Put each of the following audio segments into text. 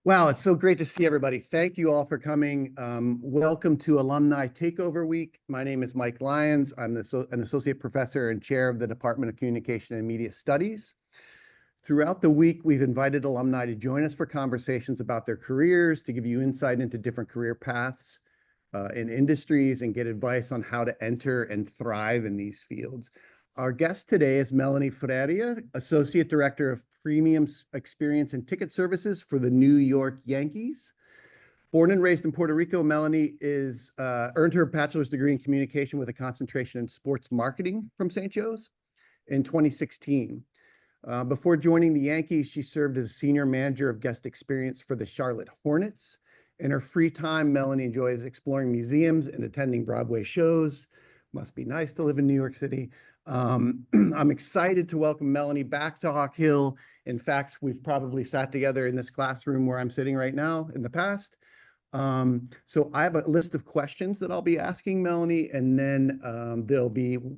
Wow, it's so great to see everybody. Thank you all for coming. Welcome to Alumni Takeover Week. My name is Mike Lyons. I'm an associate professor and chair of the Department of Communication and Media Studies. Throughout the week, we've invited alumni to join us for conversations about their careers, to give you insight into different career paths in industries, and get advice on how to enter and thrive in these fields. Our guest today is Melanie Freiria, Associate Director of Premium Experience and Ticket Services for the New York Yankees. Born and raised in Puerto Rico, Melanie earned her bachelor's degree in communication with a concentration in sports marketing from St. Joe's in 2016. Before joining the Yankees, she served as senior manager of guest experience for the Charlotte Hornets. In her free time, Melanie enjoys exploring museums and attending Broadway shows. Must be nice to live in New York City. I'm excited to welcome Melanie back to Hawk Hill. In fact, we've probably sat together in this classroom where I'm sitting right now in the past. So I have a list of questions that I'll be asking Melanie, and then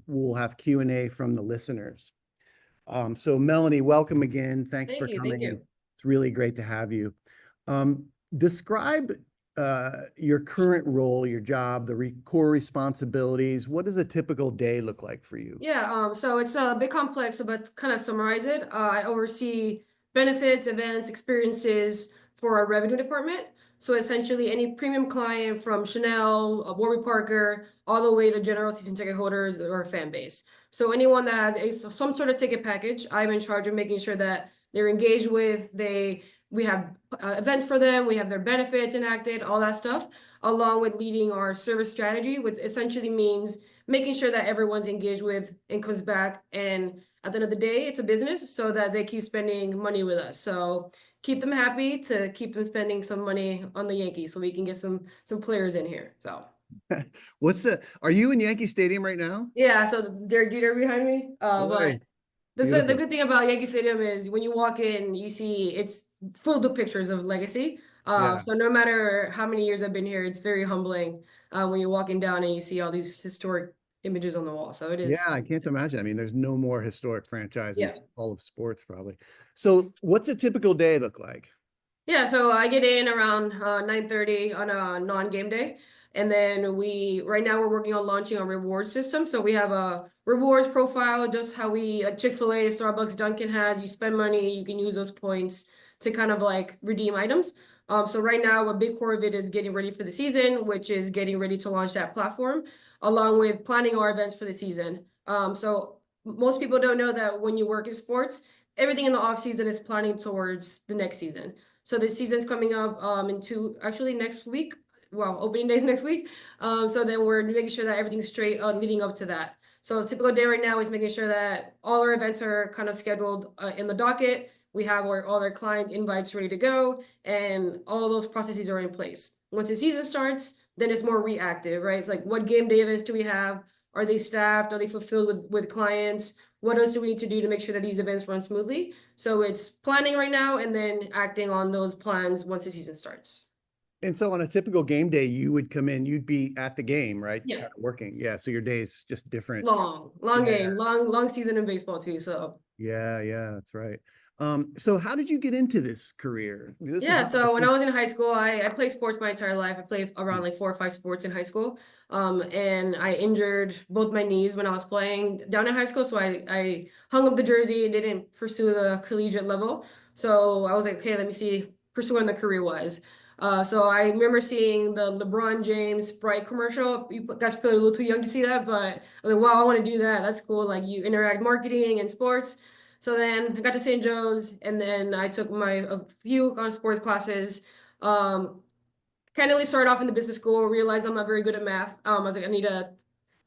we'll have Q&A from the listeners. So Melanie, welcome again. Thanks for coming. Thank you. It's really great to have you. Describe your current role, your job, the core responsibilities. What does a typical day look like for you? Yeah, so it's a bit complex, but kind of summarize it. I oversee benefits, events, experiences for our revenue department. So essentially any premium client from Chanel, Warby Parker, all the way to general season ticket holders or fan base. So anyone that has some sort of ticket package, I'm in charge of making sure that they're engaged with, we have events for them, we have their benefits enacted, all that stuff, along with leading our service strategy, which essentially means making sure that everyone's engaged with and comes back. And at the end of the day, it's a business so that they keep spending money with us. So keep them happy to keep them spending some money on the Yankees so we can get some players in here. So Are you in Yankee Stadium right now? yeah, so they're behind me. But the good thing about Yankee Stadium is when you walk in, you see it's full of pictures of legacy. So no matter how many years I've been here, it's very humbling when you're walking down and you see all these historic images on the wall. So it is. Yeah, I can't imagine. I mean, there's no more historic franchise in all of sports, probably. So what's a typical day look like? Yeah, so I get in around 9:30 on a non-game day. And then right now we're working on launching a reward system. So we have a rewards profile, just how like Chick-fil-A, Starbucks, Dunkin' has. You spend money, you can use those points to kind of like redeem items. So right now, a big core of it is getting ready for the season, which is getting ready to launch that platform, along with planning our events for the season. So most people don't know that when you work in sports, everything in the off season is planning towards the next season. So the season's coming up actually next week. Well, opening days next week. So then we're making sure that everything's straight leading up to that. So a typical day right now is making sure that all our events are kind of scheduled in the docket. We have all our client invites ready to go, and all of those processes are in place. Once the season starts, then it's more reactive, right? It's like, what game day events do we have? Are they staffed? Are they fulfilled with clients? What else do we need to do to make sure that these events run smoothly? So it's planning right now and then acting on those plans once the season starts. And so on a typical game day, you would come in, you'd be at the game, right? Yeah. Kind of working. Yeah. So your day is just different. Long game, long season in baseball too. So yeah, that's right. So how did you get into this career? So when I was in high school, I played sports my entire life. I played around like 4 or 5 sports in high school. And I injured both my knees when I was playing down in high school. So I hung up the jersey and didn't pursue the collegiate level. So I was like, okay, let me see, pursuing the career-wise. So I remember seeing the LeBron James Sprite commercial. You guys probably a little too young to see that, but I was like, wow, I want to do that. That's cool. Like, you interact marketing and sports. So then I got to St. Joe's, and then I took a few sports classes. Kind of really started off in the business school, realized I'm not very good at math. I was like, I need to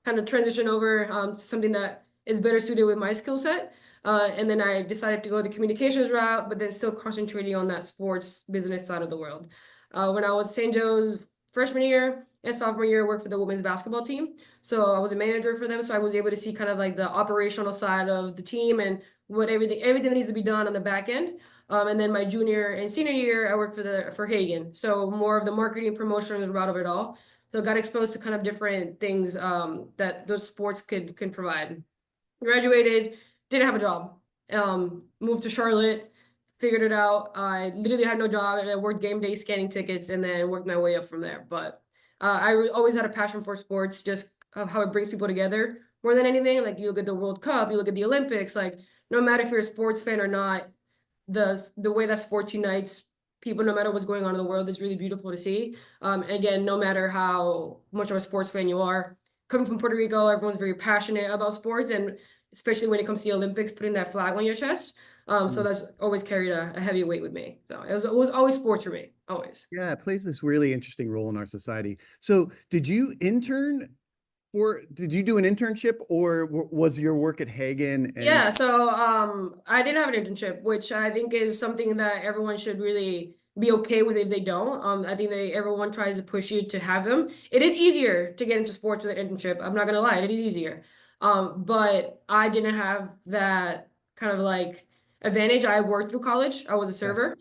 kind of transition over to something that is better suited with my skill set. And then I decided to go the communications route, but then still concentrating on that sports business side of the world. When I was at St. Joe's freshman year and sophomore year, I worked for the women's basketball team. So I was a manager for them. So I was able to see kind of like the operational side of the team and everything that needs to be done on the back end. And then my junior and senior year, I worked for Hagen. So more of the marketing promotions route of it all. So got exposed to kind of different things that those sports can provide. Graduated, didn't have a job. Moved to Charlotte, figured it out. I literally had no job, and I worked game day scanning tickets, and then worked my way up from there. But always had a passion for sports, just of how it brings people together more than anything. Like you look at the World Cup, you look at the Olympics, like no matter if you're a sports fan or not, the way that sports unites people, no matter what's going on in the world, is really beautiful to see. And again, no matter how much of a sports fan you are, coming from Puerto Rico, everyone's very passionate about sports, and especially when it comes to the Olympics, putting that flag on your chest. So that's always carried a heavy weight with me. So it was always sports for me, always. Yeah, it plays this really interesting role in our society. So did you intern or did you do an internship, or was your work at Hagen and Yeah, so I didn't have an internship, which I think is something that everyone should really be okay with if they don't. I think everyone tries to push you to have them. It is easier to get into sports with an internship. I'm not gonna lie, it is easier. But I didn't have that kind of like advantage. I worked through college. I was a yeah. server.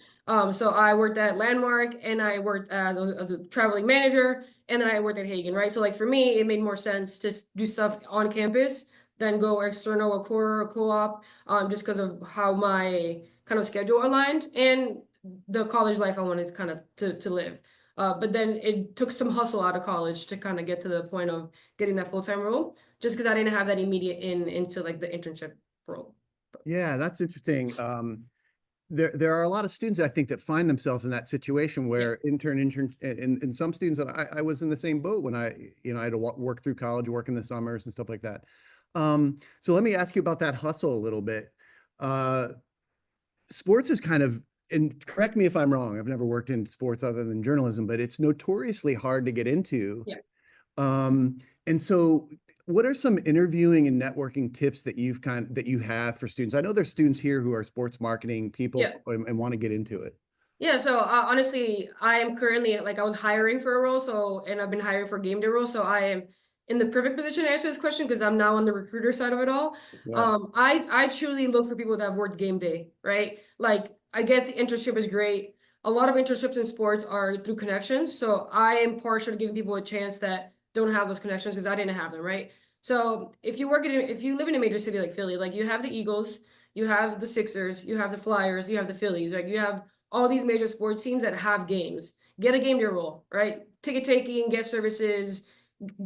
So I worked at Landmark, and I worked as a traveling manager, and then I worked at Hagen, right? So like for me, it made more sense to do stuff on campus than go external or core or co-op, just because of how my kind of schedule aligned and the college life I wanted kind of to live. But then it took some hustle out of college to kind of get to the point of getting that full-time role, just because I didn't have that immediate into like the internship role. Yeah, that's interesting. There are a lot of students I think that find themselves in that situation Yeah. where intern and some students, and I was in the same boat when I had to work through college, work in the summers and stuff like that. So let me ask you about that hustle a little bit. Uh, Sports is kind of, and correct me if I'm wrong, I've never worked in sports other than journalism, but it's notoriously hard to get into. Yeah. And so what are some interviewing and networking tips that that you have for students? I know there's students here who are sports marketing people Yeah. and want to get into it. Yeah, so honestly, I am currently like I was hiring for a role, and I've been hiring for game day role, so I am in the perfect position to answer this question because I'm now on the recruiter side of it all. Yeah. I truly look for people that have worked game day, right? Like I get the internship is great. A lot of internships in sports are through connections, so I am partial to giving people a chance that don't have those connections because I didn't have them, right? So if you live in a major city like Philly, like you have the Eagles, you have the Sixers, you have the Flyers, you have the Phillies, like you have all these major sports teams that have games. Get a game day role, right? Ticket taking, guest services,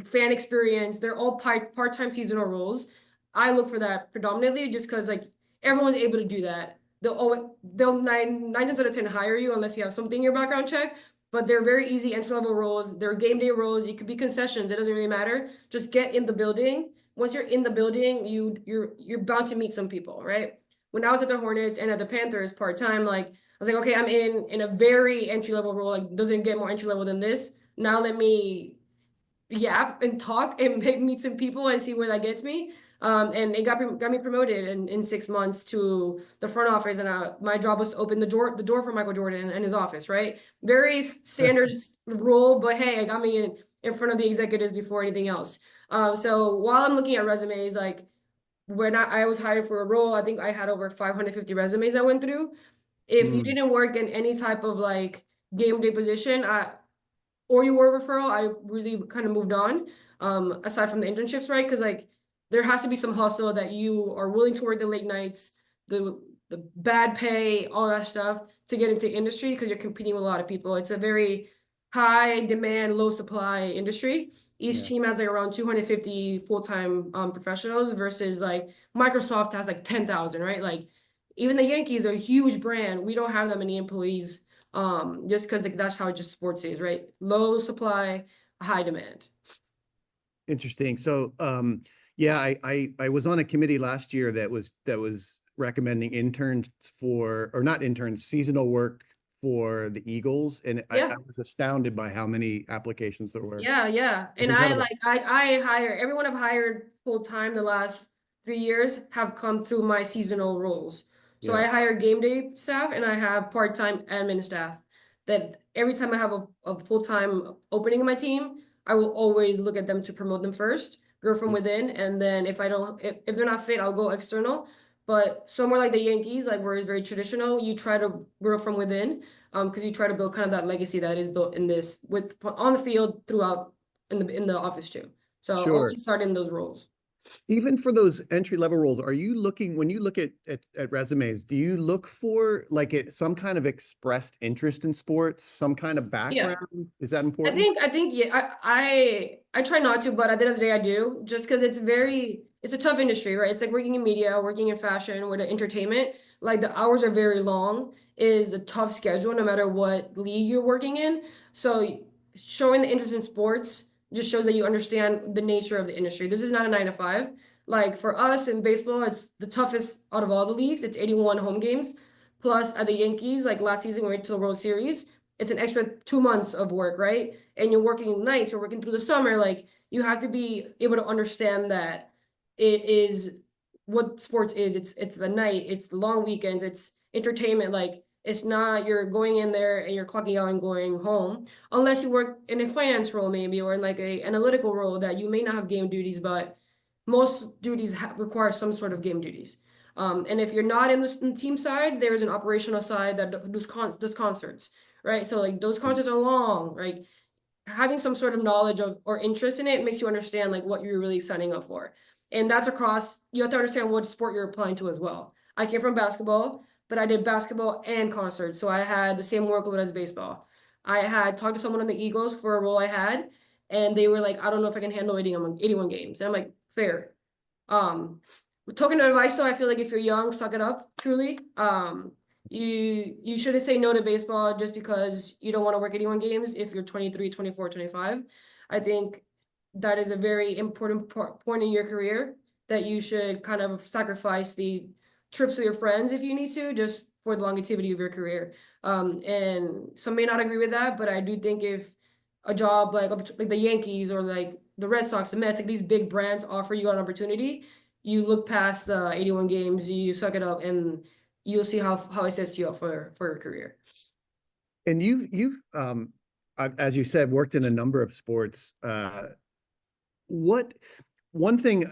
fan experience. They're all part-time seasonal roles. I look for that predominantly just because like everyone's able to do that. They'll nine times out of 10 hire you unless you have something in your background check. But they're very easy entry-level roles. They're game day roles. It could be concessions. It doesn't really matter. Just get in the building. Once you're in the building, you're bound to meet some people, right? When I was at the Hornets and at the Panthers part-time, like I was like, okay, I'm in a very entry-level role. Like doesn't get more entry-level than this. Now let me yap and talk and meet some people and see where that gets me. And it got me promoted in 6 months to the front office, and my job was to open the door for Michael Jordan and his office. Right, very standard role, but hey, it got me in front of the executives before anything else. So while I'm looking at resumes, like when I was hired for a role, I think I had over 550 resumes I went through. If you Mm, didn't work in any type of like game day position, or you were a referral, I really kind of moved on. Aside from the internships, right? Because like there has to be some hustle that you are willing to work the late nights, the bad pay, all that stuff to get into industry because you're competing with a lot of people. It's a very high demand, low supply industry. Each yeah. team has like around 250 full-time professionals versus like Microsoft has like 10,000, right? Like even the Yankees are a huge brand. We don't have that many employees just because like that's how just sports is, right? Low supply, high demand. Interesting. So, yeah, I was on a committee last year that was recommending interns or not interns, seasonal work for the Eagles, and I Yeah. was astounded by how many applications there were. Yeah. It's And I incredible. like I hire everyone I've hired full time the last 3 years have come through my seasonal roles. So Yeah. I hire game day staff and I have part-time admin staff that every time I have a full-time opening in my team, I will always look at them to promote them first, grow from within, and then if they're not fit, I'll go external. But somewhere like the Yankees, like where it's very traditional, you try to grow from within because you try to build kind of that legacy that is built in this with on the field throughout in the office too. So Sure. always start in those roles. Even for those entry level roles, are you looking, when you look at resumes, do you look for like some kind of expressed interest in sports, some kind of Yeah. background? Is that I important? think I think yeah, I try not to, but at the end of the day I do, just because it's a tough industry, right? It's like working in media, working in fashion, with entertainment. Like the hours are very long, is a tough schedule no matter what league you're working in. So showing the interest in sports just shows that you understand the nature of the industry. This is not a 9 to 5. Like for us in baseball, it's the toughest out of all the leagues. It's 81 home games. Plus at the Yankees, like last season we went to the World Series, it's an extra 2 months of work, right? And you're working nights, you're working through the summer. Like you have to be able to understand that it is what sports is. It's the night, it's the long weekends, it's entertainment. Like it's not you're going in there and you're clocking out and going home, unless you work in a finance role maybe or in like a analytical role that you may not have game duties, but most duties require some sort of game duties. And if you're not in the team side, there is an operational side that does concerts, right? So like those concerts are long, right? Having some sort of knowledge of or interest in it makes you understand like what you're really signing up for. And that's across, you have to understand what sport you're applying to as well. I came from basketball, but I did basketball and concerts. So I had the same workload as baseball. I had talked to someone on the Eagles for a role I had, and they were like, I don't know if I can handle 81 games. And I'm like, fair. Um, Token of advice though, I feel like if you're young, suck it up, truly. You shouldn't say no to baseball just because you don't want to work 81 games if you're 23, 24, 25. I think that is a very important point in your career that you should kind of sacrifice the trips with your friends if you need to, just for the longevity of your career. And some may not agree with that, but I do think if a job like the Yankees or like the Red Sox, the Mets, like these big brands offer you an opportunity, you look past the 81 games, you suck it up, and you'll see how it sets you up for your career. And you've as you said, worked in a number of sports. What one thing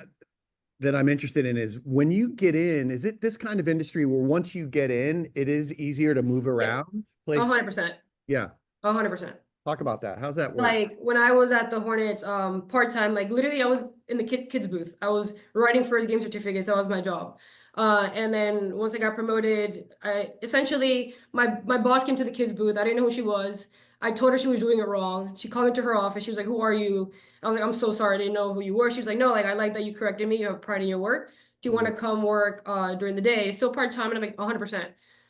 that I'm interested in is when you get in, is it this kind of industry where once you get in, it is easier to move Yeah, around place? 100%. Yeah. 100%. Talk about that. How's that work? Like when I was at the Hornets, part-time, like literally I was in the kids booth. I was writing first game certificates. That was my job. And then once I got promoted, I essentially my boss came to the kids booth. I didn't know who she was. I told her she was doing it wrong. She called me to her office. She was like, "Who are you?" I was like, "I'm so sorry. I didn't know who you were." She was like, "No, like I like that you corrected me. You have pride in your work. Do you want to come work during the day?" Still part-time, and I'm like 100%.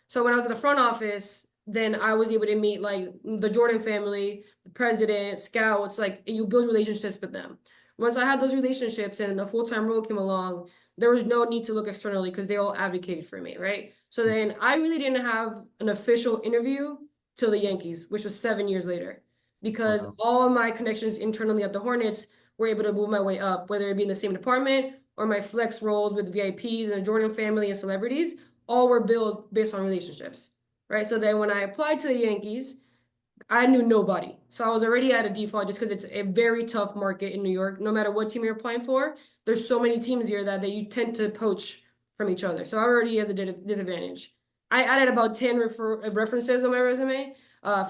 So when I was in the front office, then I was able to meet like the Jordan family, the president, scouts, like you build relationships with them. Once I had those relationships and a full-time role came along, there was no need to look externally because they all advocated for me, right? So then I really didn't have an official interview till the Yankees, which was 7 years later, because Wow. all of my connections internally at the Hornets were able to move my way up, whether it be in the same department or my flex roles with VIPs and the Jordan family and celebrities, all were built based on relationships, right? So then when I applied to the Yankees, I knew nobody. So I was already at a default just because it's a very tough market in New York. No matter what team you're applying for, there's so many teams here that you tend to poach from each other. So I already has a disadvantage. I added about 10 references on my resume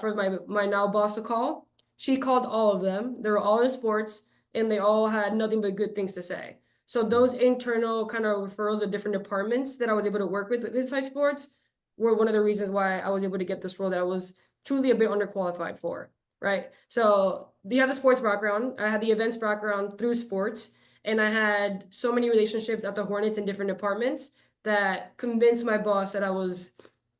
for my now boss to call. She called all of them. They were all in sports and they all had nothing but good things to say. So those internal kind of referrals of different departments that I was able to work with inside sports were one of the reasons why I was able to get this role that I was truly a bit underqualified for, right? So you have the sports background. I had the events background through sports, and I had so many relationships at the Hornets in different departments that convinced my boss that I was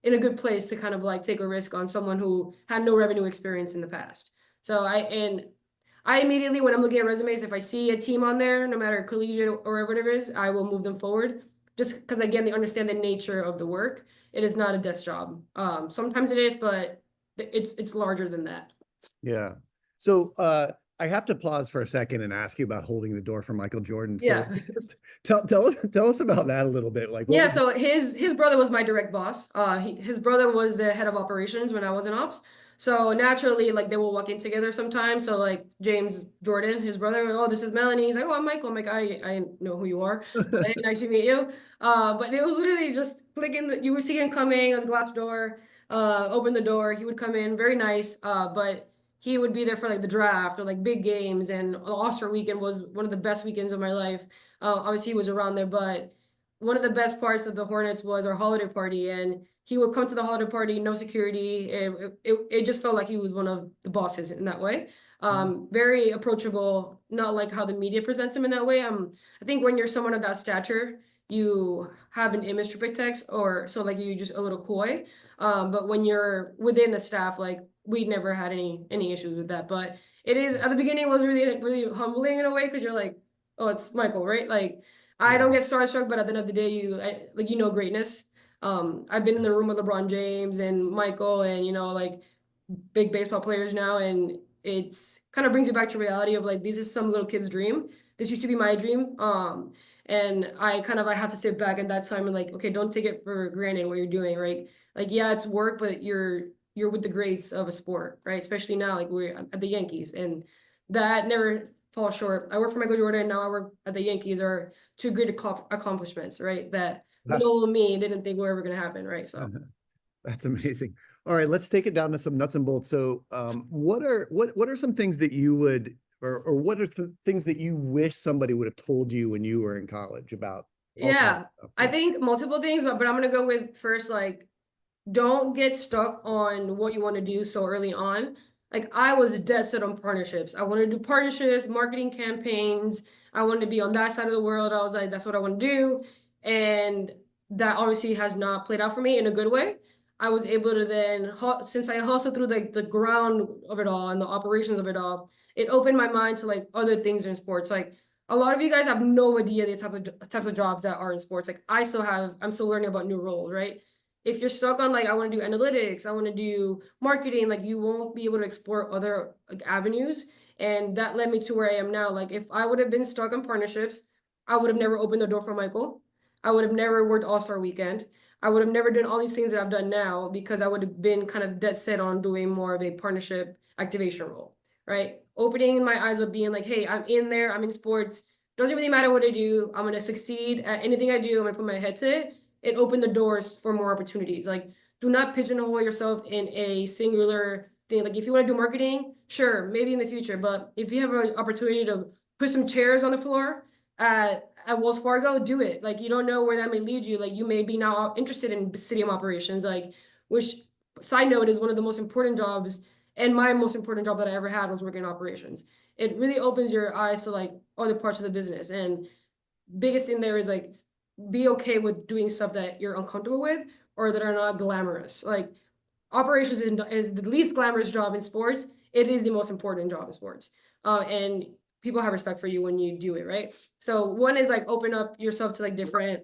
in a good place to kind of like take a risk on someone who had no revenue experience in the past. So I immediately, when I'm looking at resumes, if I see a team on there, no matter collegiate or whatever it is, I will move them forward. Just because again, they understand the nature of the work. It is not a desk job. Sometimes it is, but it's larger than that. Yeah. So I have to pause for a second and ask you about holding the door for Michael Jordan. So Yeah. tell us about that a little bit. Like what Yeah, was so his brother was my direct boss. His brother was the head of operations when I was in ops. So naturally, like they will walk in together sometimes. So like James Jordan, his brother, oh, this is Melanie. He's like, oh, I'm Michael. I'm like, I know who you are. Hey, nice to meet you. But it was literally just clicking. You would see him coming, it was a glass door. Open the door. He would come in, very nice. But he would be there for like the draft or like big games, and All-Star weekend was one of the best weekends of my life. Obviously he was around there, but one of the best parts of the Hornets was our holiday party, and he would come to the holiday party, no security. It just felt like he was one of the bosses in that way. Very approachable, not like how the media presents him in that way. I think when you're someone of that stature, you have an image to protect, or so like you just a little coy. But when you're within the staff, like we never had any issues with that. But it is at the beginning, it was really humbling in a way, because you're like, oh, it's Michael, right? Like I don't get starstruck, but at the end of the day, like greatness. I've been in the room with LeBron James and Michael, and like big baseball players now, and it's kind of brings you back to reality of like this is some little kid's dream. This used to be my dream. And I have to sit back in that time and like, okay, don't take it for granted what you're doing, right? Like, yeah, it's work, but you're with the greats of a sport, right? Especially now, like we're at the Yankees, and that never falls short. I work for Michael Jordan, now I work at the Yankees, are two great accomplishments, right? That little me didn't think were ever gonna happen, right? So That's amazing. All right, let's take it down to some nuts and bolts. So, what are some things that you would, or what are the things that you wish somebody would have told you when you were in college about all kinds yeah, of stuff? I think multiple things, but I'm gonna go with first, like, don't get stuck on what you want to do so early on. Like I was dead set on partnerships. I wanted to do partnerships, marketing campaigns. I wanted to be on that side of the world. I was like, that's what I want to do. And that obviously has not played out for me in a good way. I was able to then, since I hustled through the ground of it all and the operations of it all, it opened my mind to like other things in sports. Like a lot of you guys have no idea the types of jobs that are in sports. Like I'm still learning about new roles, right? If you're stuck on like I want to do analytics, I want to do marketing, like you won't be able to explore other like avenues. And that led me to where I am now. Like if I would have been stuck on partnerships, I would have never opened the door for Michael. I would have never worked All-Star Weekend. I would have never done all these things that I've done now, because I would have been kind of dead set on doing more of a partnership activation role, right? Opening my eyes up, being like, hey, I'm in there, I'm in sports. Doesn't really matter what I do. I'm going to succeed at anything I do. I'm going to put my head to it. It opened the doors for more opportunities. Like, do not pigeonhole yourself in a singular thing. Like, if you want to do marketing, sure, maybe in the future. But if you have an opportunity to put some chairs on the floor at Wells Fargo, do it. Like, you don't know where that may lead you. Like, you may be now interested in stadium operations, like, which, side note, is one of the most important jobs. And my most important job that I ever had was working in operations. It really opens your eyes to like other parts of the business. And biggest thing there is like, be okay with doing stuff that you're uncomfortable with or that are not glamorous. Like operations is the least glamorous job in sports. It is the most important job in sports. And people have respect for you when you do it, right? So one is like open up yourself to like different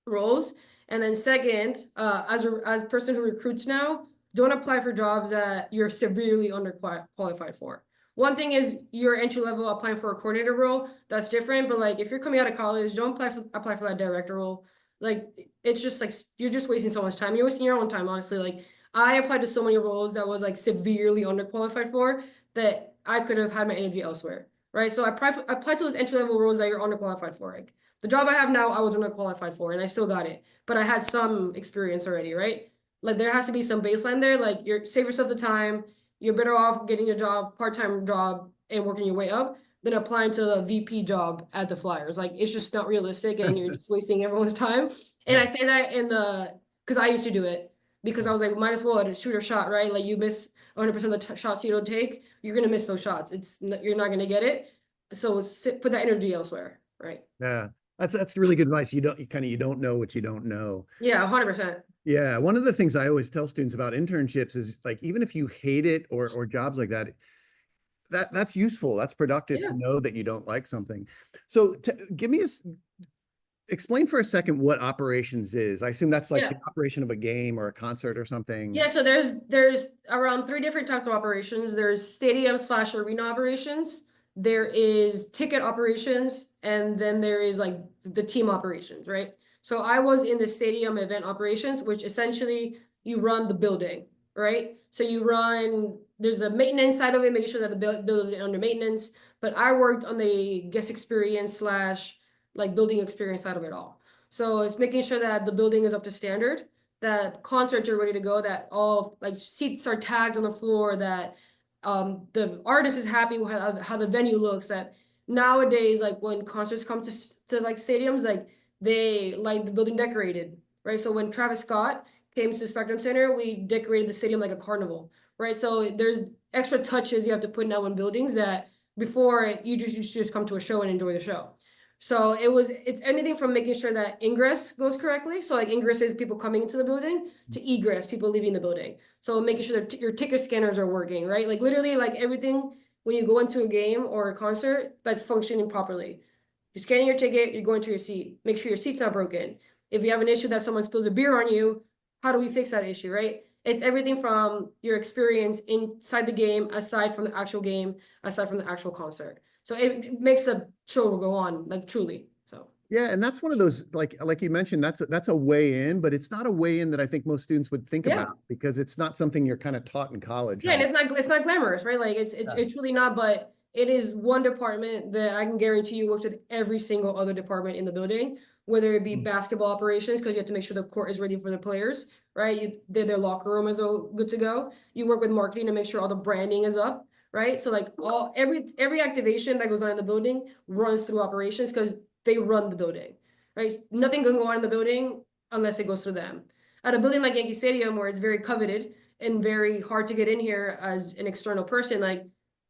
roles. And then second, as a person who recruits now, don't apply for jobs that you're severely underqualified for. One thing is your entry level applying for a coordinator role, that's different. But like if you're coming out of college, don't apply for that director role. Like it's just like you're just wasting so much time. You're wasting your own time, honestly. Like I applied to so many roles that was like severely underqualified for, that I could have had my energy elsewhere. Right. So I applied to those entry level roles that you're underqualified for. Like the job I have now, I was underqualified for, and I still got it. But I had some experience already, right? Like there has to be some baseline there. Like you're save yourself the time. You're better off getting a job, part-time job, and working your way up than applying to the VP job at the Flyers. Like it's just not realistic, and you're just wasting everyone's time. And I say that because I used to do it, because I was like, might as well shoot a shot, right? Like you miss 100% of the shots you don't take, you're gonna miss those shots. You're not gonna get it. So put that energy elsewhere, right? Yeah, that's really good advice. You don't know what you don't know. Yeah, 100%. Yeah, one of the things I always tell students about internships is like even if you hate it or jobs like that, that's useful. That's productive Yeah. to know that you don't like something. So give me explain for a second what operations is. I assume that's like Yeah. the operation of a game or a concert or something. Yeah, so there's around three different types of operations. There's stadium/arena operations, there is ticket operations, and then there is like the team operations, right? So I was in the stadium event operations, which essentially you run the building, right? So there's a maintenance side of it, making sure that the building is under maintenance. But I worked on the guest experience slash like building experience side of it all. So it's making sure that the building is up to standard, that concerts are ready to go, that all like seats are tagged on the floor, that the artist is happy with how the venue looks. That nowadays, like when concerts come to like stadiums, like they like the building decorated, right? So when Travis Scott came to Spectrum Center, we decorated the stadium like a carnival, right? So there's extra touches you have to put now in buildings that before you just come to a show and enjoy the show. So it's anything from making sure that ingress goes correctly. So like ingress is people coming into the building to egress, people leaving the building. So making sure that your ticket scanners are working, right? Like literally like everything when you go into a game or a concert that's functioning properly. You're scanning your ticket, you're going to your seat. Make sure your seat's not broken. If you have an issue that someone spills a beer on you, how do we fix that issue, right? It's everything from your experience inside the game, aside from the actual game, aside from the actual concert. So it makes the show go on, like truly. So Yeah, and that's one of those, like you mentioned, that's a way in, but it's not a way in that I think most students would think yeah. about, because it's not something you're kind of taught in college. Yeah, and it's not glamorous, right? Like it's really not, but it is one department that I can guarantee you works with every single other department in the building, whether it be basketball operations, because you have to make sure the court is ready for the players, right? Their locker room is all good to go. You work with marketing to make sure all the branding is up, right? So like every activation that goes on in the building runs through operations because they run the building, right? Nothing can go on in the building unless it goes through them. At a building like Yankee Stadium, where it's very coveted and very hard to get in here as an external person, like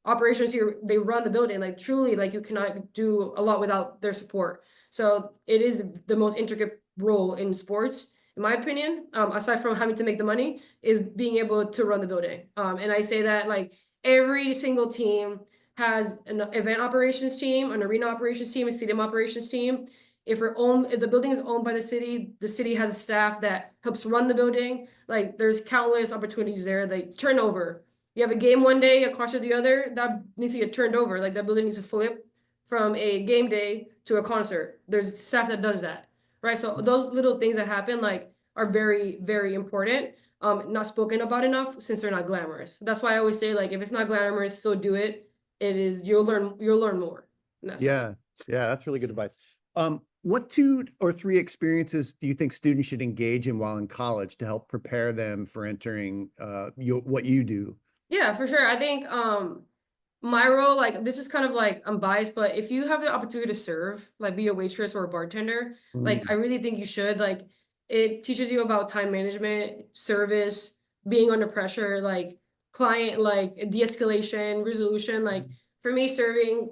operations here, they run the building, like truly, like you cannot do a lot without their support. So it is the most intricate role in sports, in my opinion, aside from having to make the money, is being able to run the building. And I say that like every single team has an event operations team, an arena operations team, a stadium operations team. If the building is owned by the city has a staff that helps run the building. Like there's countless opportunities there. Like turnover. You have a game one day, a concert the other, that needs to get turned over. Like that building needs to flip from a game day to a concert. There's staff that does that, right? So those little things that happen like are very, very important. Not spoken about enough since they're not glamorous. That's why I always say like if it's not glamorous, still do it. It is you'll learn more in that sense. Yeah, that's really good advice. What 2 or 3 experiences do you think students should engage in while in college to help prepare them for entering what you do? Yeah, for sure. I think my role, like this is kind of like I'm biased, but if you have the opportunity to serve, like be a waitress or a bartender, like I really think you should. Like it teaches you about time management, service, being under pressure, like client, like de-escalation, resolution. Like for me, serving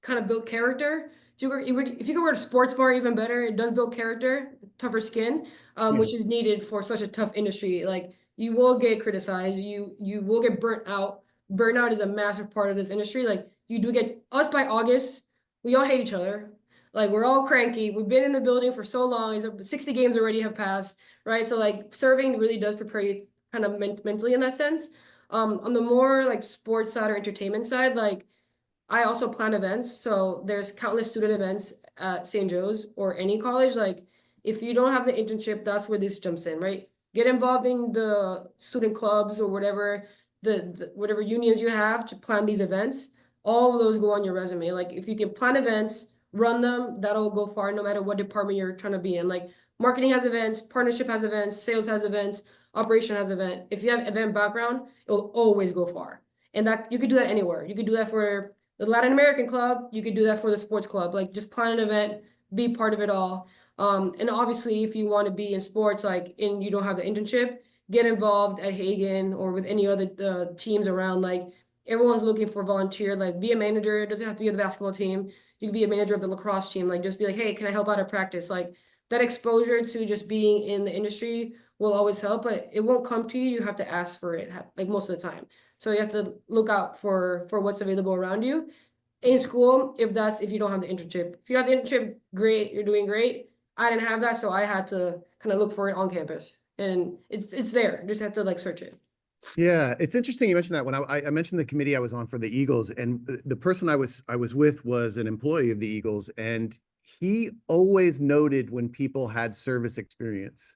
kind of build character. If you could work at a sports bar, even better. It does build character, tougher skin, which is needed for such a tough industry. Like you will get criticized, you will get burnt out. Burnout is a massive part of this industry. Like you do get us by August, we all hate each other. Like we're all cranky. We've been in the building for so long. 60 games already have passed, right? So like serving really does prepare you kind of mentally in that sense. On the more like sports side or entertainment side, like I also plan events. So there's countless student events at St. Joe's or any college. Like if you don't have the internship, that's where this jumps in, right? Get involved in the student clubs or whatever whatever unions you have to plan these events. All of those go on your resume. Like if you can plan events, run them, that'll go far no matter what department you're trying to be in. Like marketing has events, partnership has events, sales has events, operation has event. If you have event background, it will always go far. And that you could do that anywhere. You could do that for the Latin American club, you could do that for the sports club. Like just plan an event, be part of it all. And obviously if you want to be in sports, like you don't have the internship, get involved at Hagen or with any other teams around. Like everyone's looking for volunteer, like be a manager. It doesn't have to be of the basketball team. You can be a manager of the lacrosse team. Like just be like, hey, can I help out at practice? Like that exposure to just being in the industry will always help, but it won't come to you. You have to ask for it, like most of the time. So you have to look out for what's available around you. In school, if you don't have the internship. If you have the internship, great, you're doing great. I didn't have that, so I had to kind of look for it on campus. And it's there. You just have to like search it. Yeah, it's interesting you mentioned that. When I mentioned the committee I was on for the Eagles, and the person I was with was an employee of the Eagles, and he always noted when people had service experience.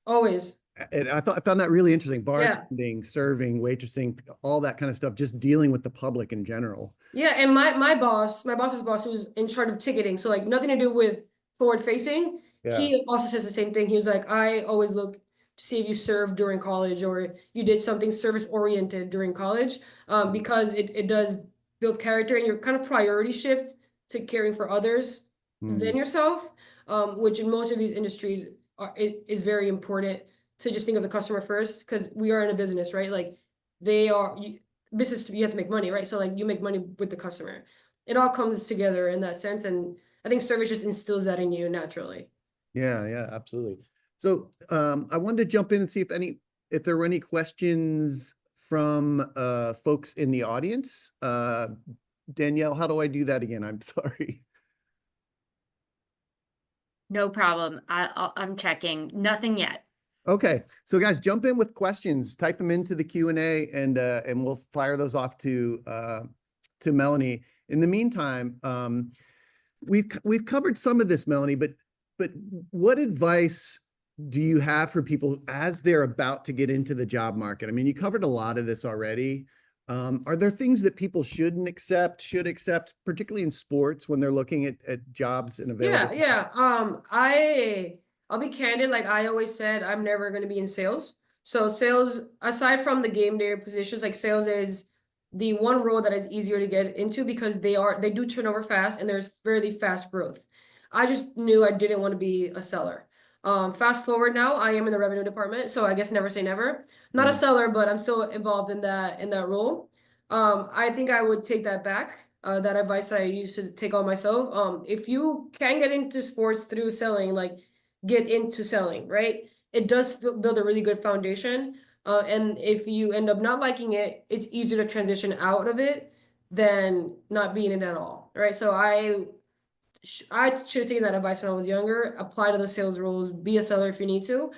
Always. And I found that really interesting. Yeah. Bartending, serving, waitressing, all that kind of stuff, just dealing with the public in general. Yeah, and my boss's boss, who's in charge of ticketing, so like nothing to do with forward facing. Yeah. He also says the same thing. He was like, I always look say if you served during college or you did something service oriented during college, because it does build character and your kind of priority shift to caring for others than yourself, which in most of these industries it is very important to just think of the customer first, because we are in a business, right? Like business, you have to make money, right? So like you make money with the customer. It all comes together in that sense, and I think service just instills that in you naturally. Yeah, absolutely. So I wanted to jump in and see if there were any questions from folks in the audience. Danielle, how do I do that again? I'm sorry. No problem. I'm checking. Nothing yet. Okay, so guys, jump in with questions. Type them into the Q&A, and we'll fire those off to Melanie. In the meantime, we've covered some of this, Melanie, but what advice do you have for people as they're about to get into the job market? I mean, you covered a lot of this already. Are there things that people should accept, particularly in sports when they're looking at jobs and available? Yeah. I'll be candid. Like I always said, I'm never going to be in sales. So sales, aside from the game day positions, like sales is the one role that is easier to get into because they do turn over fast and there's fairly fast growth. I just knew I didn't want to be a seller. Fast forward now, I am in the revenue department, so I guess never say never. Not a seller, but I'm still involved in that role. I think I would take that back. That advice that I used to take on myself. If you can get into sports through selling, like get into selling, right? It does build a really good foundation. And if you end up not liking it, it's easier to transition out of it than not being in it at all, right? So I should have taken that advice when I was younger. Apply to the sales roles, be a seller if you need to.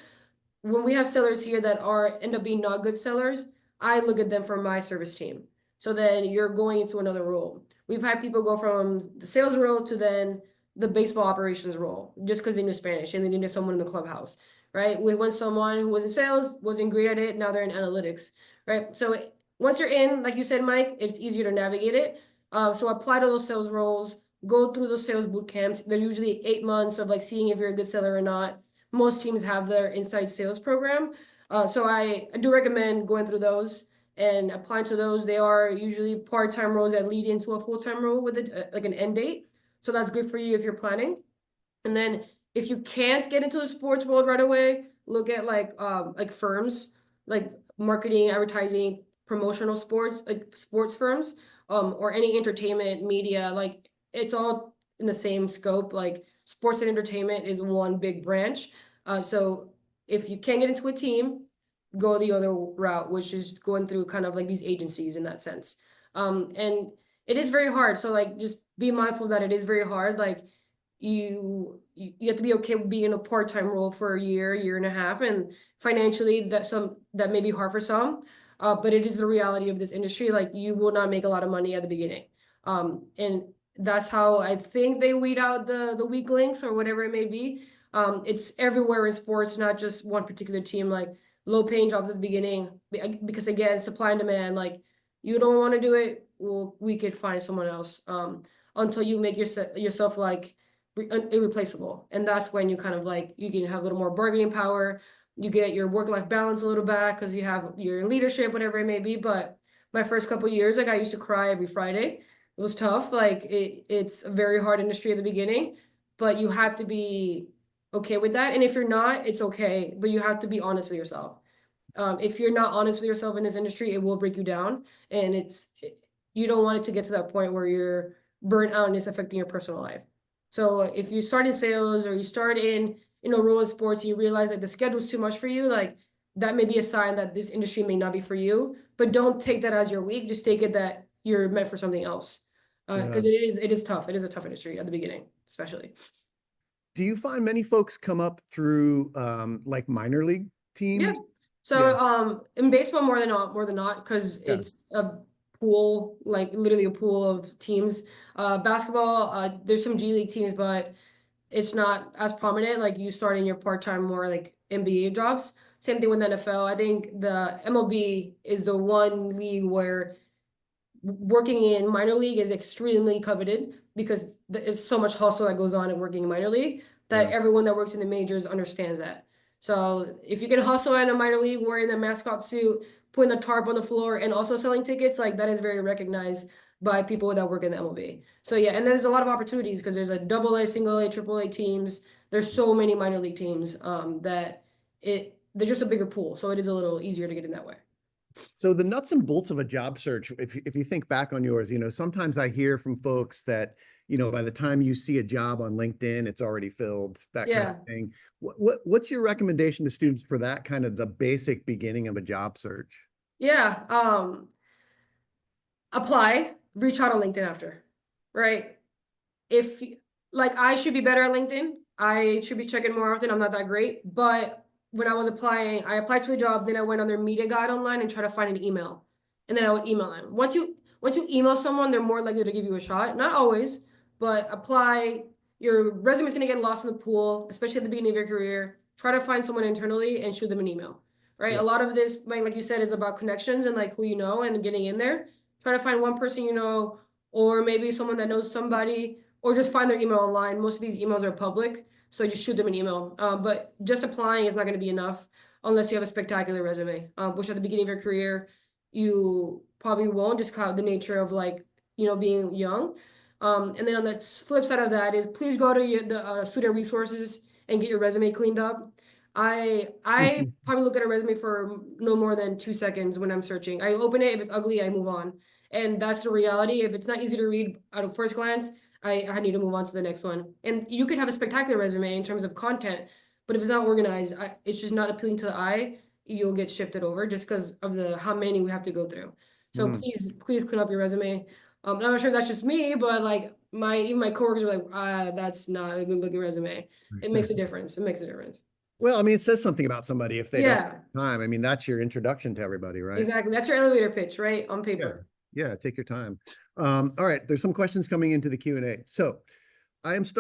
When we have sellers here that end up being not good sellers, I look at them for my service team. So then you're going into another role. We've had people go from the sales role to then the baseball operations role just because they knew Spanish and they needed someone in the clubhouse, right? We went someone who was in sales, wasn't great at it. Now they're in analytics, right? So once you're in, like you said, Mike, it's easier to navigate it. So apply to those sales roles, go through those sales boot camps. They're usually 8 months of like seeing if you're a good seller or not. Most teams have their inside sales program. So I do recommend going through those and applying to those. They are usually part-time roles that lead into a full-time role with like an end date. So that's good for you if you're planning. And then if you can't get into the sports world right away, look at like firms, like marketing, advertising, promotional sports, like sports firms, or any entertainment media. Like it's all in the same scope. Like sports and entertainment is one big branch. So if you can't get into a team, go the other route, which is going through kind of like these agencies in that sense. And it is very hard. So like just be mindful that it is very hard. Like you have to be okay with being in a part-time role for a year and a half, and financially that may be hard for some. But it is the reality of this industry. Like you will not make a lot of money at the beginning. And that's how I think they weed out the weak links or whatever it may be. It's everywhere in sports, not just one particular team. Like low paying jobs at the beginning, because again, supply and demand. Like you don't want to do it, well, we could find someone else. Until you make yourself like irreplaceable, and that's when you kind of like you can have a little more bargaining power. You get your work-life balance a little back because you have your leadership, whatever it may be. But my first couple of years, like I used to cry every Friday. It was tough. Like it's a very hard industry at the beginning, but you have to be okay with that. And if you're not, it's okay, but you have to be honest with yourself. If you're not honest with yourself in this industry, it will break you down, and you don't want it to get to that point where you're burnt out and it's affecting your personal life. So if you start in sales or you start in a role in sports, and you realize that the schedule's too much for you, like that may be a sign that this industry may not be for you. But don't take that as your weak. Just take it that you're meant for something else. Because it is tough. It is a tough industry at the beginning, especially. Do you find many folks come up through like minor league teams? Yeah. So in baseball more than not, because it's a pool, like literally a pool of teams. Basketball, there's some G League teams, but it's not as prominent. Like you start in your part-time more like NBA jobs. Same thing with NFL. I think the MLB is the one league where working in minor league is extremely coveted because there's so much hustle that goes on in working in minor league that everyone that works in the majors understands that. So if you can hustle in a minor league wearing the mascot suit, putting the tarp on the floor, and also selling tickets, like that is very recognized by people that work in the MLB. So yeah, and there's a lot of opportunities because there's a double A, single A, triple A teams. There's so many minor league teams that there's just a bigger pool. So it is a little easier to get in that way. So the nuts and bolts of a job search, if you think back on yours, sometimes I hear from folks that, by the time you see a job on LinkedIn, it's already filled, that kind Yeah. of thing. What's your recommendation to students for that kind of the basic beginning of a job search? Yeah. Apply, reach out on LinkedIn after, right? If like I should be better at LinkedIn, I should be checking more often. I'm not that great, but when I was applying, I applied to a job, then I went on their media guide online and tried to find an email, and then I would email them. Once you email someone, they're more likely to give you a shot. Not always, but apply. Your resume is gonna get lost in the pool, especially at the beginning of your career. Try to find someone internally and shoot them an email. Right. Yeah. A lot of this, like you said, is about connections and like who you know and getting in there. Try to find one person you know, or maybe someone that knows somebody, or just find their email online. Most of these emails are public, so just shoot them an email. But just applying is not going to be enough unless you have a spectacular resume, which at the beginning of your career, you probably won't, just kind of the nature of like, being young. And then on the flip side of that is please go to the student resources and get your resume cleaned up. I probably look at a resume for no more than 2 seconds when I'm searching. I open it. If it's ugly, I move on. And that's the reality. If it's not easy to read at a first glance, I need to move on to the next one. And you could have a spectacular resume in terms of content, but if it's not organized, it's just not appealing to the eye, you'll get shifted over just because of how many we have to go through. So please clean up your resume. I'm not sure if that's just me, but like even my coworkers are like, that's not a good looking resume. It makes a difference. It makes a difference. Well, I mean, it says something about somebody if they don't Yeah, have time. I mean, that's your introduction to everybody, right? exactly. That's your elevator pitch, right? On Yeah. paper. Yeah, take your time. All right, there's some questions coming into the Q&A. So here's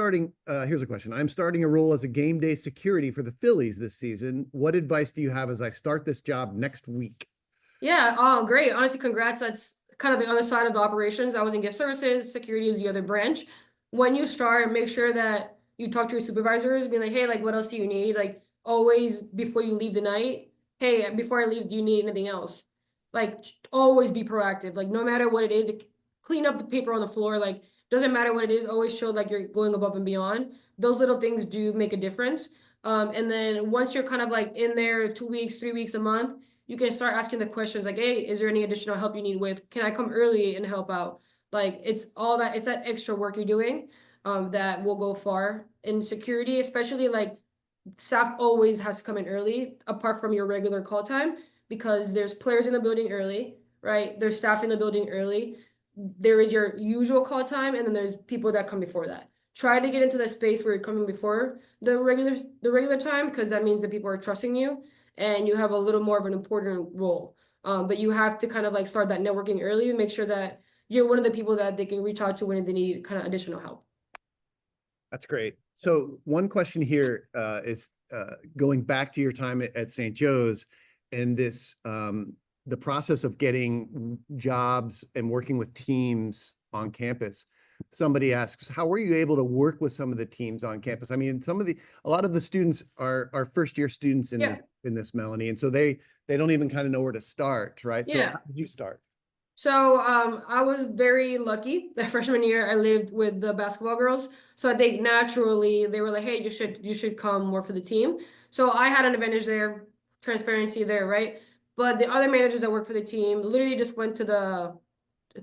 a question. I'm starting a role as a game day security for the Phillies this season. What advice do you have as I start this job next week? Yeah, great. Honestly, congrats. That's kind of the other side of the operations. I was in guest services, security is the other branch. When you start, make sure that you talk to your supervisors, be like, hey, like, what else do you need? Like, always before you leave the night, hey, before I leave, do you need anything else? Like, always be proactive. Like, no matter what it is, clean up the paper on the floor. Like, doesn't matter what it is, always show like you're going above and beyond. Those little things do make a difference. And then once you're kind of like in there 2 weeks, 3 weeks, a month, you can start asking the questions like, hey, is there any additional help you need with? Can I come early and help out? Like it's that extra work you're doing that will go far in security, especially like staff always has to come in early apart from your regular call time because there's players in the building early, right? There's staff in the building early. There is your usual call time, and then there's people that come before that. Try to get into the space where you're coming before the regular time because that means that people are trusting you and you have a little more of an important role. But you have to kind of like start that networking early and make sure that you're one of the people that they can reach out to when they need kind of additional help. That's great. So one question here is going back to your time at St. Joe's and this the process of getting jobs and working with teams on campus. Somebody asks, how were you able to work with some of the teams on campus? I mean, a lot of the students are first year students in this, Melanie, and so they don't even kind of know where to start, right? So how did you start? So I was very lucky. The freshman year, I lived with the basketball girls. So I think naturally they were like, hey, you should come work for the team. So I had an advantage there, transparency there, right? But the other managers that work for the team literally just went to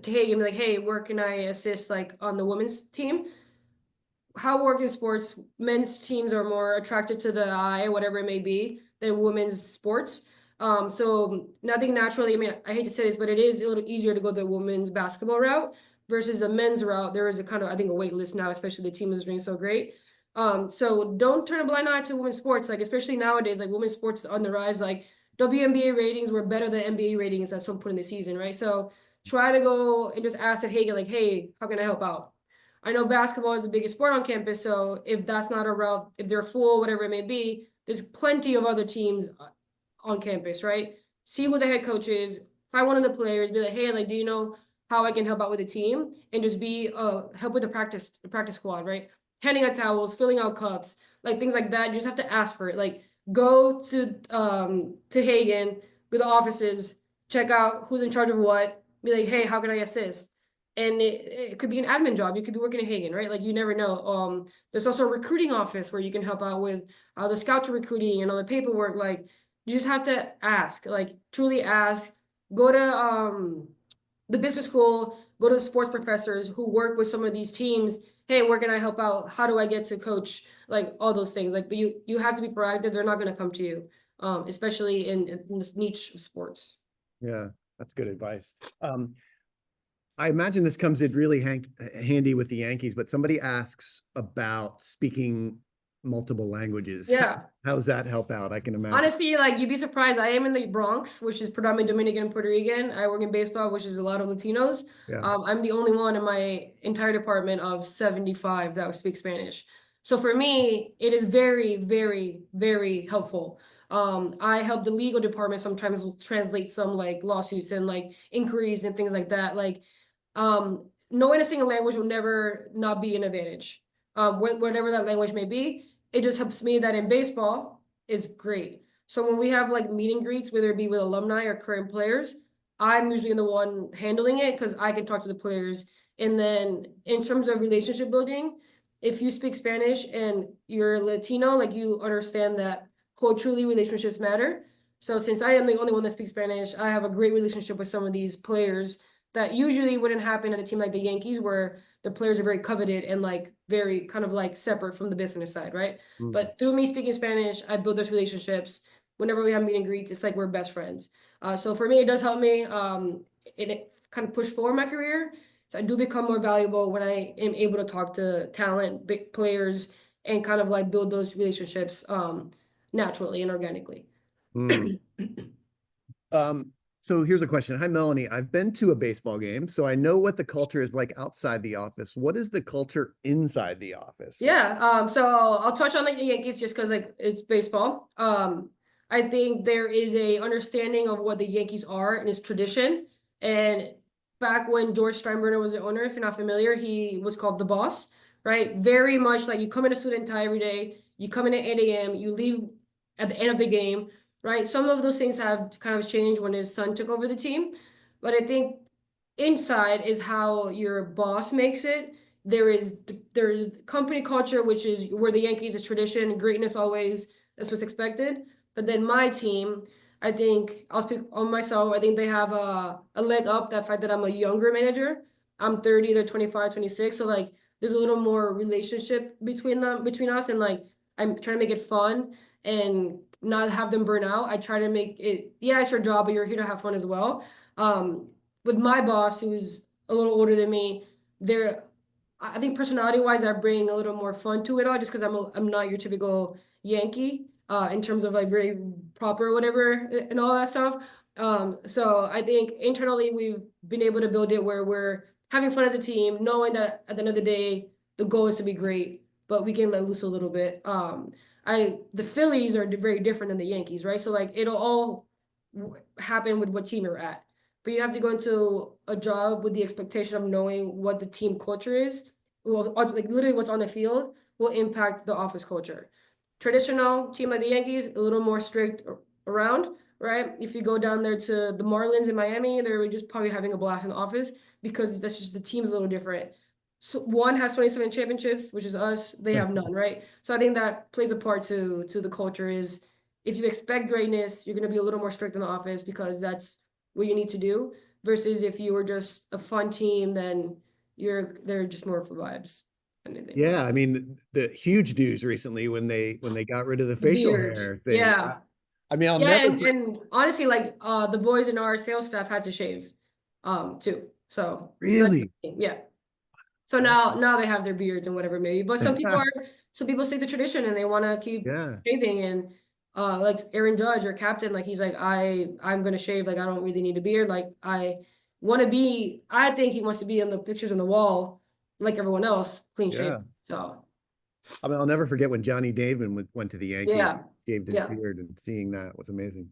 Hague and be like, hey, where can I assist like on the women's team? How we work in sports, men's teams are more attracted to the eye, whatever it may be, than women's sports. So nothing naturally, I mean, I hate to say this, but it is a little easier to go the women's basketball route versus the men's route. There is a kind of, I think, a wait list now, especially the team is doing so great. So don't turn a blind eye to women's sports, like especially nowadays, like women's sports is on the rise. Like WNBA ratings were better than NBA ratings at some point in the season, right? So try to go and just ask at Hagen, like, hey, how can I help out? I know basketball is the biggest sport on campus, so if that's not a route, if they're full, whatever it may be, there's plenty of other teams on campus, right? See who the head coach is, find one of the players, be like, hey, like, do you know how I can help out with the team? And just be help with the practice squad, right? Handing out towels, filling out cups, like things like that. You just have to ask for it. Like, go to Hagen, go to the offices, check out who's in charge of what, be like, hey, how can I assist? And it could be an admin job. You could be working at Hagen, right? Like you never know. There's also a recruiting office where you can help out with the scouts are recruiting and all the paperwork. Like you just have to ask, like truly ask. Go to the business school, go to the sports professors who work with some of these teams. Hey, where can I help out? How do I get to coach? Like all those things. Like, but you have to be proactive. They're not going to come to you, especially in this niche sports. Yeah, that's good advice. I imagine this comes in really handy with the Yankees, but somebody asks about speaking multiple languages. Yeah. How does that help out? I can imagine. Honestly, like you'd be surprised. I am in the Bronx, which is predominantly Dominican and Puerto Rican. I work in baseball, which is a lot of Latinos. Yeah. I'm the only one in my entire department of 75 that speak Spanish. So for me, it is very, very, very helpful. I help the legal department sometimes translate some like lawsuits and like inquiries and things like that. Like, knowing a single language will never not be an advantage. Whatever that language may be, it just helps me that in baseball is great. So when we have like meet and greets, whether it be with alumni or current players, I'm usually the one handling it because I can talk to the players. And then in terms of relationship building, if you speak Spanish and you're Latino, like you understand that culturally relationships matter. So since I am the only one that speaks Spanish, I have a great relationship with some of these players that usually wouldn't happen at a team like the Yankees, where the players are very coveted and like very kind of like separate from the business side, right? Mm. But through me speaking Spanish, I build those relationships. Whenever we have meet and greets, it's like we're best friends. So for me, it does help me. It kind of push forward my career. So I do become more valuable when I am able to talk to talent, big players, and kind of like build those relationships naturally and organically. Mm. So here's a question. Hi, Melanie. I've been to a baseball game, so I know what the culture is like outside the office. What is the culture inside the office? Yeah, so I'll touch on like the Yankees just because like it's baseball. I think there is a understanding of what the Yankees are and its tradition. And back when George Steinbrenner was the owner, if you're not familiar, he was called the boss, right? Very much like you come in a suit and tie every day, you come in at 8 a.m., you leave at the end of the game, right? Some of those things have kind of changed when his son took over the team. But I think inside is how your boss makes it. There's company culture, which is where the Yankees is tradition, greatness always, that's what's expected. But then my team, I think I'll speak on myself. I think they have a leg up, that fact that I'm a younger manager. I'm 30, they're 25, 26. So like there's a little more relationship between us, and like I'm trying to make it fun and not have them burn out. I try to make it, yeah, it's your job, but you're here to have fun as well. With my boss, who's a little older than me, I think personality wise, I bring a little more fun to it all, just because I'm not your typical Yankee, in terms of like very proper or whatever and all that stuff. So I think internally we've been able to build it where we're having fun as a team, knowing that at the end of the day, the goal is to be great, but we can let loose a little bit. The Phillies are very different than the Yankees, right? So like it'll all happen with what team you're at. But you have to go into a job with the expectation of knowing what the team culture is. Well, like literally what's on the field will impact the office culture. Traditional team like the Yankees, a little more strict around, right? If you go down there to the Marlins in Miami, they're just probably having a blast in the office because that's just the team's a little different. So one has 27 championships, which is us. They have none, right? So I think that plays a part to the culture. Is if you expect greatness, you're going to be a little more strict in the office because that's what you need to do, versus if you were just a fun team, then they're just more for vibes. Anything. Yeah, I mean the huge news recently when they got rid of the facial Beard. hair thing. Yeah. I mean, I'll Yeah, never. and honestly, like the boys in our sales staff had to shave, too. So Really? yeah. So now they have their beards and whatever maybe, but some people stick to tradition and they want to keep Yeah. shaving. And like Aaron Judge, or captain, like he's like I'm gonna shave, like I don't really need a beard, like I think he wants to be in the pictures on the wall like everyone else, clean Yeah. shaven. So I mean, I'll never forget when Johnny Damon went to the Yankees, yeah, shaved his yeah. beard, and seeing that was amazing.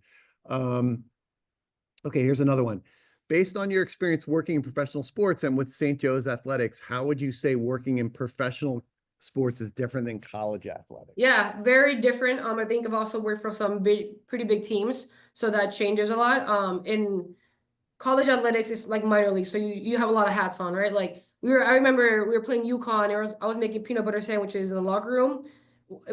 Okay, here's another one. Based on your experience working in professional sports and with St. Joe's Athletics, how would you say working in professional sports is different than college athletics. Yeah, very different. I think I've also worked for some pretty big teams, so that changes a lot. In college athletics, it's like minor league, so you have a lot of hats on, right? Like I remember we were playing UConn, and I was making peanut butter sandwiches in the locker room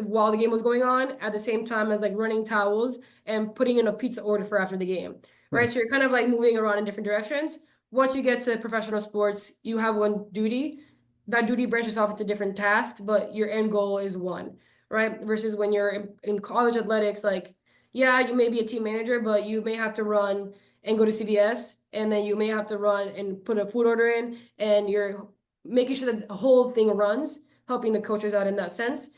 while the game was going on, at the same time as like running towels and putting in a pizza order for after the game, right? So you're kind of like moving around in different directions. Once you get to professional sports, you have one duty. That duty branches off into different tasks, but your end goal is one, right? Versus when you're in college athletics, like, yeah, you may be a team manager, but you may have to run and go to CVS, and then you may have to run and put a food order in, and you're making sure that the whole thing runs, helping the coaches out in that sense.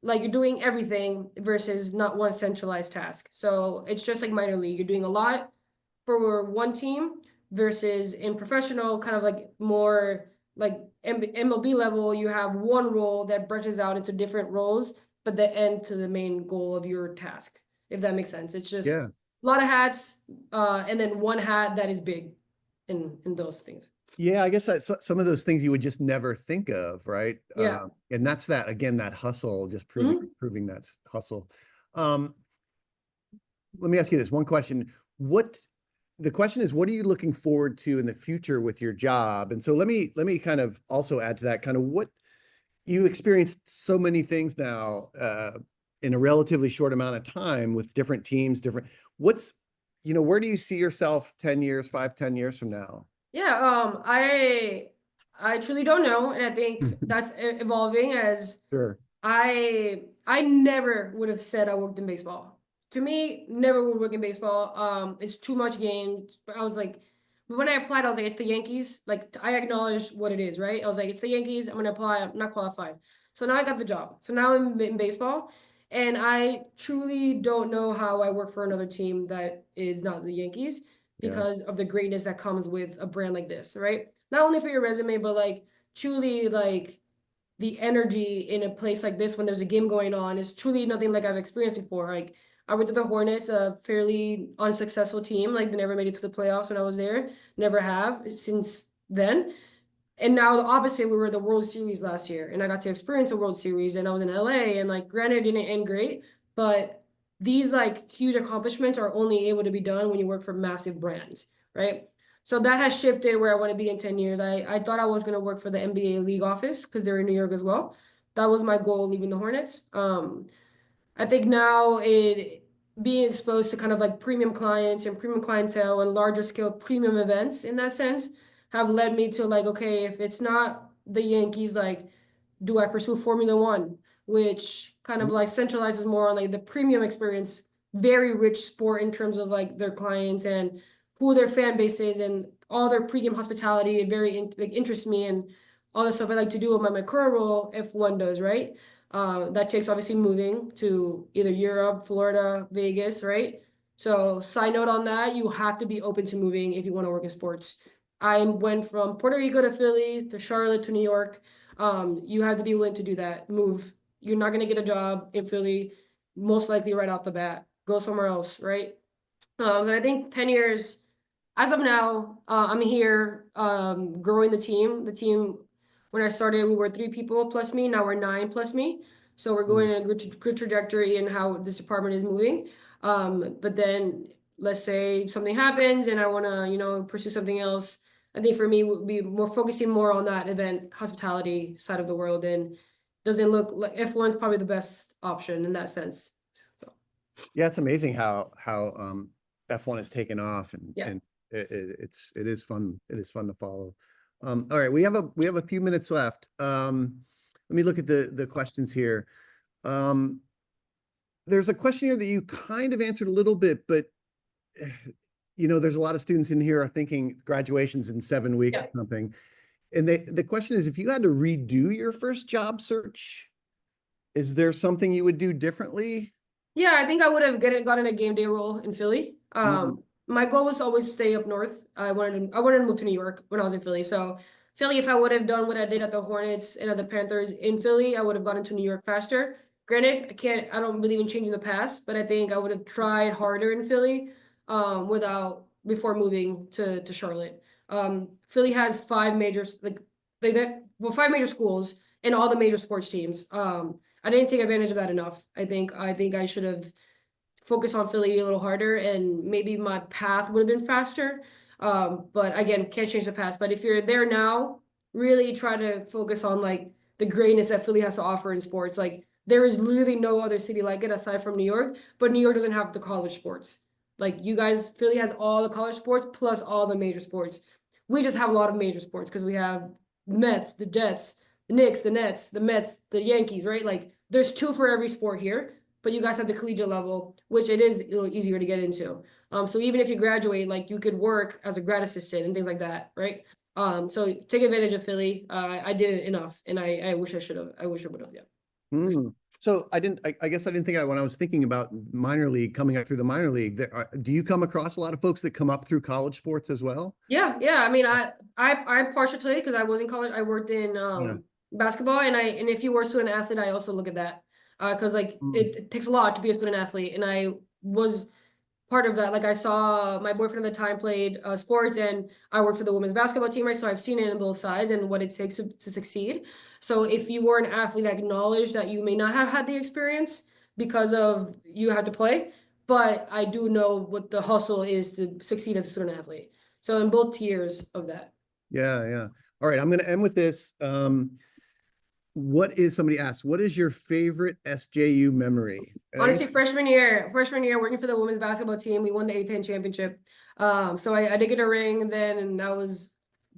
Like you're doing everything versus not one centralized task. So it's just like minor league. You're doing a lot for one team versus in professional, kind of like more like MLB level, you have one role that branches out into different roles, but the end to the main goal of your task, if that makes sense. It's just Yeah. a lot of hats, and then one hat that is big in those things. Yeah, I guess some of those things you would just never think of, right? Yeah. And that's that, again, that hustle, just proving that hustle. Let me ask you this one question. The question is, what are you looking forward to in the future with your job? And so let me kind of also add to that, kind of what you experienced so many things now in a relatively short amount of time with different teams, where do you see yourself 10 years, 10 years from now? Yeah, I truly don't know, and I think that's evolving as Sure. I never would have said I worked in baseball. To me, never would work in baseball. It's too much games. But I was like, but when I applied, I was like, it's the Yankees. Like I acknowledged what it is, right? I was like, it's the Yankees. I'm gonna apply. I'm not qualified. So now I got the job. So now I'm in baseball, and I truly don't know how I work for another team that is not the Yankees because of the greatness that comes with a brand like this, right? Not only for your resume, but like truly like the energy in a place like this when there's a game going on is truly nothing like I've experienced before. Like I went to the Hornets, a fairly unsuccessful team. Like they never made it to the playoffs when I was there. Never have since then. And now the opposite, we were the World Series last year, and I got to experience a World Series, and I was in LA, and like granted, it didn't end great, but these like huge accomplishments are only able to be done when you work for massive brands, right? So that has shifted where I want to be in 10 years. I thought I was going to work for the NBA league office because they're in New York as well. That was my goal leaving the Hornets. I think now being exposed to kind of like premium clients and premium clientele and larger scale premium events in that sense have led me to like, okay, if it's not the Yankees, like, do I pursue Formula One, which kind of like centralizes more on like the premium experience, very rich sport in terms of like their clients and who their fan base is and all their pregame hospitality. It like interests me, and all the stuff I like to do with my current role, F1 does, right? That takes obviously moving to either Europe, Florida, Vegas, right? So side note on that, you have to be open to moving if you want to work in sports. I went from Puerto Rico to Philly to Charlotte to New York. You have to be willing to do that move. You're not going to get a job in Philly, most likely right off the bat. Go somewhere else, right? But I think 10 years, as of now, I'm here growing the team. The team, when I started, we were 3 people plus me. Now we're 9 plus me. So we're going in a good trajectory in how this department is moving. But then let's say something happens and I want to, pursue something else. I think for me, would be focusing more on that event hospitality side of the world, and doesn't look like F1's probably the best option in that sense. So, Yeah, it's amazing how F1 has taken off, and yeah. and it is fun. It is fun to follow. All right, we have a few minutes left. Let me look at the questions here. There's a question here that you kind of answered a little bit, but there's a lot of students in here are thinking graduation's in 7 weeks or something. And the question is, if you had to redo your first job search, is there something you would do differently? Yeah, I think I would have gotten a game day role in Philly. My goal was to always stay up north. I wanted to move to New York when I was in Philly. So Philly, if I would have done what I did at the Hornets and at the Panthers in Philly, I would have gotten to New York faster. Granted, I don't believe in changing the past, but I think I would have tried harder in Philly before moving to Charlotte. Philly has 5 major 5 major schools, and all the major sports teams. I didn't take advantage of that enough. I think I should have focused on Philly a little harder, and maybe my path would have been faster. But again, can't change the past. But if you're there now, really try to focus on like the greatness that Philly has to offer in sports. Like there is literally no other city like it aside from New York, but New York doesn't have the college sports. Like you guys, Philly has all the college sports plus all the major sports. We just have a lot of major sports because we have the Mets, the Jets, the Knicks, the Nets, the Mets, the Yankees, right? Like there's two for every sport here, but you guys have the collegiate level, which it is a little easier to get into. So even if you graduate, like you could work as a grad assistant and things like that, right? So take advantage of Philly. I didn't enough, and I wish I should have. I wish I would have. Yeah. So I guess I didn't think when I was thinking about minor league, coming up through the minor league, do you come across a lot of folks that come up through college sports as well? Yeah. I mean, I'm partial to it because I was in college. I worked in basketball, and if you were a student athlete, I also look at that because like it takes a lot to be a student athlete, and I was part of that. Like I saw my boyfriend at the time played sports, and I worked for the women's basketball team, right? So I've seen it on both sides and what it takes to succeed. So if you were an athlete, acknowledge that you may not have had the experience because of you had to play, but I do know what the hustle is to succeed as a student athlete. So in both tiers of that. Yeah. All right, I'm going to end with this. Somebody asked, what is your favorite SJU memory? Honestly, freshman year working for the women's basketball team, we won the A10 championship. So I did get a ring then, and that was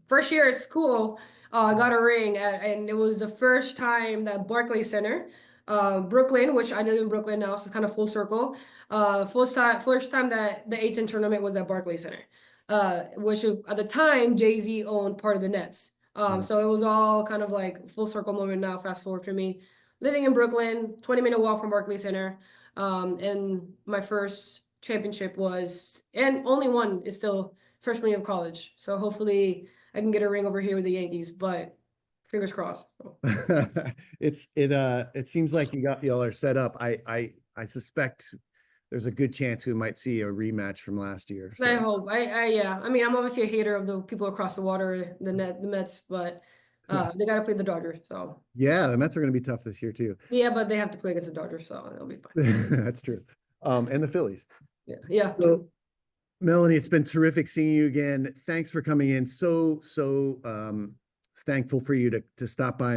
first year at school. I got a ring, and it was the first time that Barclays Center, Brooklyn, which I live in Brooklyn now, so it's kind of full circle. First time that the A10 tournament was at Barclays Center, which at the time Jay-Z owned part of the Nets. So it was all kind of like full circle moment now. Fast forward for me, living in Brooklyn, 20-minute walk from Barclays Center. And my first championship was, and only one is still freshman year of college. So hopefully I can get a ring over here with the Yankees, but fingers crossed. So. It seems like y'all are set up. I suspect there's a good chance we might see a rematch from last year. So. I hope. Yeah. I mean, I'm obviously a hater of the people across the water, the Mets, but they got to play the Dodgers. So yeah, the Mets are going to be tough this year too. Yeah, but they have to play against the Dodgers, so it'll be fine. That's true. And the Phillies. Yeah. So, Melanie, it's been terrific seeing you again. Thanks for coming in. So thankful for you to stop by.